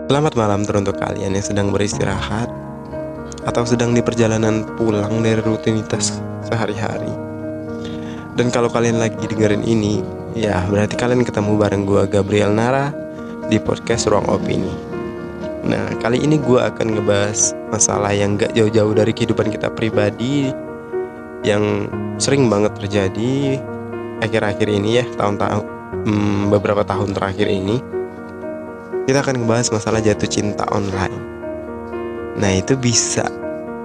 Selamat malam teruntuk kalian yang sedang beristirahat atau sedang di perjalanan pulang dari rutinitas sehari-hari. Dan kalau kalian lagi dengerin ini, ya berarti kalian ketemu bareng gua Gabriel Nara di podcast Ruang Opini. Nah, kali ini gua akan ngebahas masalah yang gak jauh-jauh dari kehidupan kita pribadi, yang sering banget terjadi akhir-akhir ini ya, beberapa tahun terakhir ini. Kita akan ngebahas masalah jatuh cinta online. Nah, itu bisa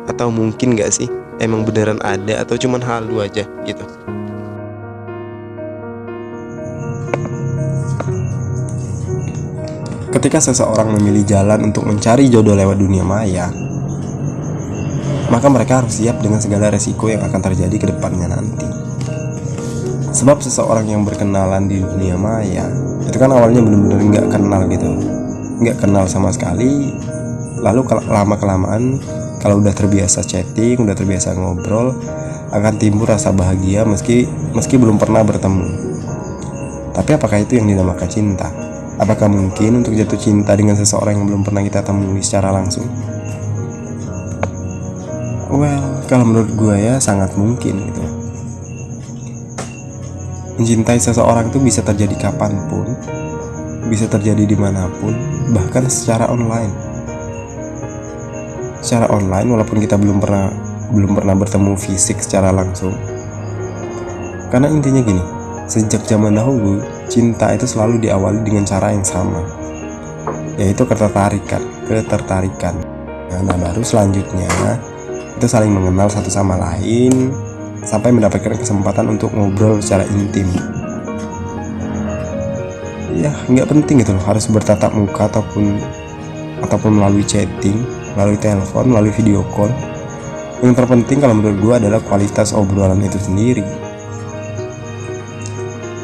atau mungkin gak sih? Emang beneran ada atau cuman halu aja gitu? Ketika seseorang memilih jalan untuk mencari jodoh lewat dunia maya, maka mereka harus siap dengan segala resiko yang akan terjadi ke depannya nanti. Sebab seseorang yang berkenalan di dunia maya itu kan awalnya bener-bener gak kenal gitu, gak kenal sama sekali. Lalu lama-kelamaan kalau udah terbiasa chatting, udah terbiasa ngobrol, akan timbul rasa bahagia meski belum pernah bertemu. Tapi apakah itu yang dinamakan cinta? Apakah mungkin untuk jatuh cinta dengan seseorang yang belum pernah kita temui secara langsung? Well, kalau menurut gue ya sangat mungkin gitu. Mencintai seseorang itu bisa terjadi kapanpun, bisa terjadi dimanapun, bahkan secara online. Secara online walaupun kita belum pernah bertemu fisik secara langsung. Karena intinya gini, sejak zaman dahulu cinta itu selalu diawali dengan cara yang sama, yaitu ketertarikan. Nah, baru selanjutnya itu saling mengenal satu sama lain sampai mendapatkan kesempatan untuk ngobrol secara intim. Ya, nggak penting gitu loh harus bertatap muka ataupun melalui chatting, melalui telepon, melalui video call. Yang terpenting kalau menurut gue adalah kualitas obrolan itu sendiri.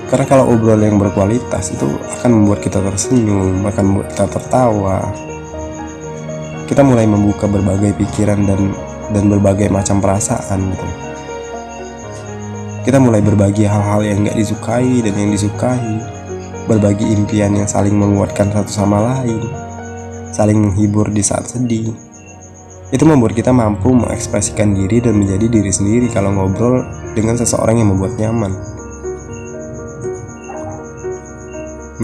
Karena kalau obrolan yang berkualitas itu akan membuat kita tersenyum, akan membuat kita tertawa. Kita mulai membuka berbagai pikiran dan berbagai macam perasaan gitu. Kita mulai berbagi hal-hal yang gak disukai dan yang disukai, berbagi impian yang saling menguatkan satu sama lain, saling menghibur di saat sedih. Itu membuat kita mampu mengekspresikan diri dan menjadi diri sendiri kalau ngobrol dengan seseorang yang membuat nyaman.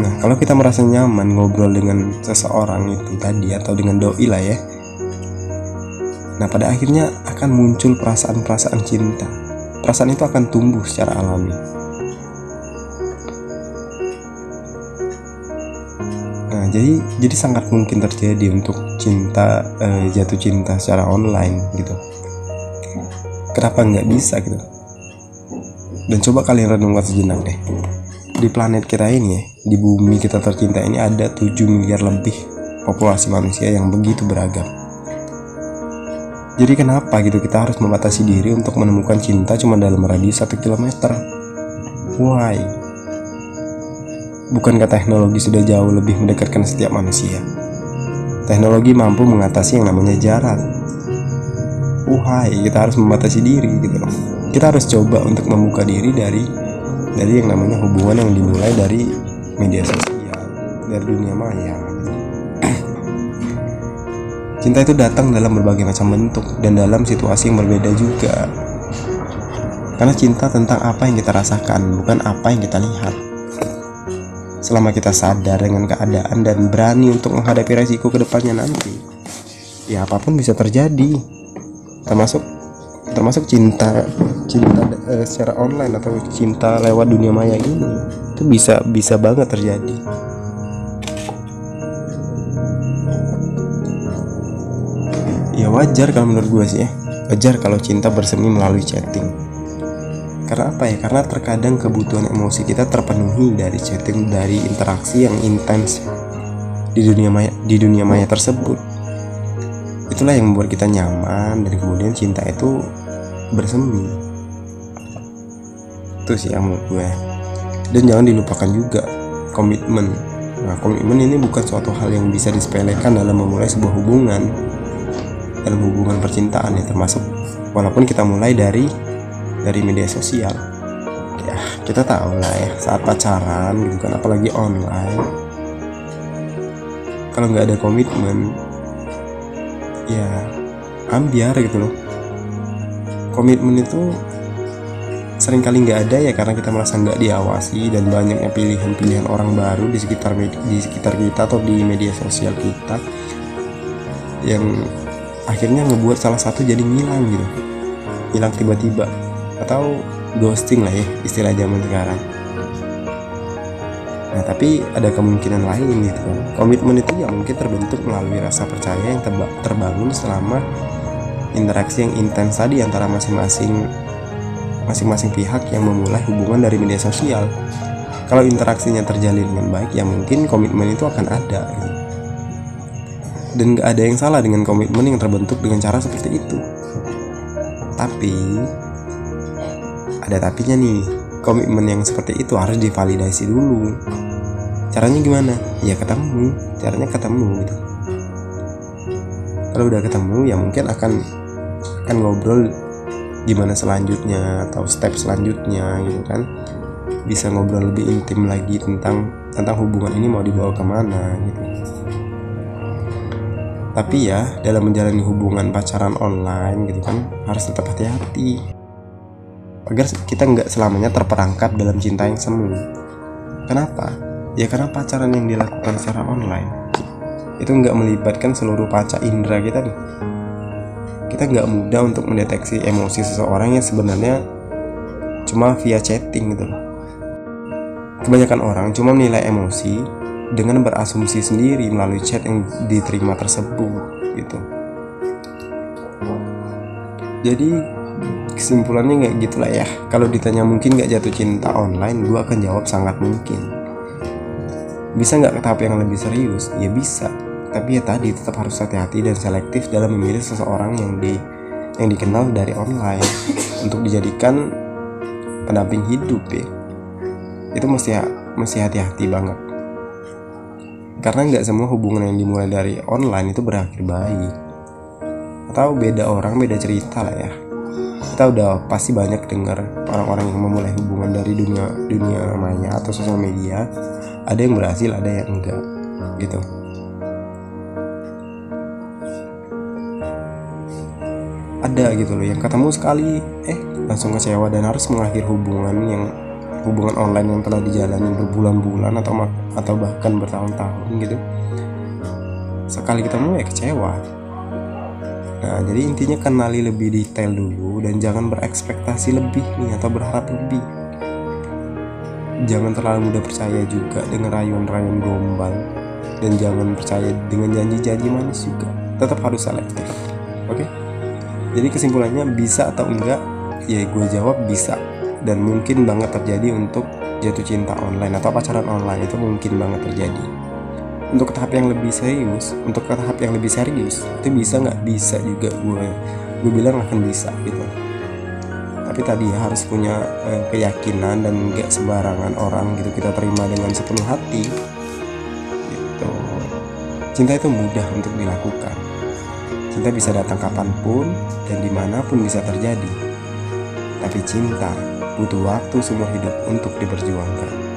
Nah, kalau kita merasa nyaman ngobrol dengan seseorang itu tadi atau dengan doi lah ya, nah pada akhirnya akan muncul perasaan-perasaan cinta. Perasaan itu akan tumbuh secara alami. Nah, jadi sangat mungkin terjadi untuk jatuh cinta secara online gitu. Kenapa nggak bisa gitu? Dan coba kalian renungkan sejenak deh. Di planet kita ini ya, di bumi kita tercinta ini ada 7 miliar lebih populasi manusia yang begitu beragam. Jadi kenapa gitu kita harus membatasi diri untuk menemukan cinta cuma dalam radius 1 kilometer? Why? Bukankah teknologi sudah jauh lebih mendekatkan setiap manusia? Teknologi mampu mengatasi yang namanya jarak. Why kita harus membatasi diri gitu loh. Kita harus coba untuk membuka diri dari yang namanya hubungan yang dimulai dari media sosial, dari dunia maya. Cinta itu datang dalam berbagai macam bentuk dan dalam situasi yang berbeda juga. Karena cinta tentang apa yang kita rasakan, bukan apa yang kita lihat. Selama kita sadar dengan keadaan dan berani untuk menghadapi resiko ke depannya nanti, ya apapun bisa terjadi. Termasuk cinta secara online atau cinta lewat dunia maya ini. Itu bisa banget terjadi. Ya wajar kalau menurut gue sih ya. Wajar kalau cinta bersemi melalui chatting. Karena apa ya? Karena terkadang kebutuhan emosi kita terpenuhi dari chatting, dari interaksi yang intens di dunia maya tersebut. Itulah yang membuat kita nyaman dan kemudian cinta itu bersemi. Itu sih yang menurut gue. Dan jangan dilupakan juga komitmen. Nah, komitmen ini bukan suatu hal yang bisa disepelekan dalam memulai sebuah hubungan. Dalam hubungan percintaan ya, termasuk walaupun kita mulai dari media sosial ya, kita tahu lah ya, saat pacaran gitu kan, apalagi online, kalau nggak ada komitmen ya ambiar gitu loh. Komitmen itu seringkali nggak ada ya karena kita merasa nggak diawasi dan banyaknya pilihan-pilihan orang baru di sekitar kita atau di media sosial kita yang akhirnya ngebuat salah satu jadi ngilang gitu, hilang tiba-tiba, atau ghosting lah ya istilah zaman sekarang. Nah tapi ada kemungkinan lain gitu kan. Komitmen itu ya mungkin terbentuk melalui rasa percaya yang terbangun selama interaksi yang intens tadi antara masing-masing pihak yang memulai hubungan dari media sosial. Kalau interaksinya terjalin dengan baik ya mungkin komitmen itu akan ada gitu. Dan gak ada yang salah dengan komitmen yang terbentuk dengan cara seperti itu. Tapi ada tapinya nih, komitmen yang seperti itu harus divalidasi dulu. Caranya gimana? Ya caranya ketemu gitu. Kalau udah ketemu ya mungkin akan ngobrol gimana selanjutnya atau step selanjutnya gitu kan. Bisa ngobrol lebih intim lagi tentang hubungan ini mau dibawa kemana gitu. Tapi ya dalam menjalani hubungan pacaran online gitu kan harus tetap hati-hati agar kita nggak selamanya terperangkap dalam cinta yang semu. Kenapa? Ya karena pacaran yang dilakukan secara online itu nggak melibatkan seluruh panca indera kita nih. Kita nggak mudah untuk mendeteksi emosi seseorang yang sebenarnya cuma via chatting gitu loh. Kebanyakan orang cuma menilai emosi dengan berasumsi sendiri melalui chat yang diterima tersebut gitu. Jadi kesimpulannya nggak gitulah ya. Kalau ditanya mungkin nggak jatuh cinta online, gue akan jawab sangat mungkin. Bisa nggak ke tahap yang lebih serius? Ya bisa. Tapi ya tadi tetap harus hati-hati dan selektif dalam memilih seseorang yang dikenal dari online untuk dijadikan pendamping hidup ya. Itu mesti hati-hati banget. Karena nggak semua hubungan yang dimulai dari online itu berakhir baik. Atau beda orang beda cerita lah ya. Kita udah pasti banyak dengar orang-orang yang memulai hubungan dari dunia maya atau sosial media. Ada yang berhasil, ada yang enggak gitu. Ada gitu loh yang ketemu sekali langsung kecewa dan harus mengakhiri hubungan online yang telah dijalani berbulan-bulan atau bahkan bertahun-tahun gitu. Sekali ketemu ya kecewa. Nah jadi intinya kenali lebih detail dulu dan jangan berekspektasi lebih nih atau berharap lebih. Jangan terlalu mudah percaya juga dengan rayuan-rayuan gombal dan jangan percaya dengan janji-janji manis juga. Tetap harus selektif. Oke? Jadi kesimpulannya bisa atau enggak? Ya gue jawab bisa. Dan mungkin banget terjadi untuk jatuh cinta online atau pacaran online itu mungkin banget terjadi. Untuk ke tahap yang lebih serius, itu bisa nggak? Bisa juga, gue bilang akan bisa gitu. Tapi tadi ya harus punya keyakinan dan nggak sembarangan orang gitu kita terima dengan sepenuh hati. Gitu. Cinta itu mudah untuk dilakukan. Cinta bisa datang kapanpun dan dimanapun bisa terjadi. Tapi cinta butuh waktu seumur hidup untuk diperjuangkan.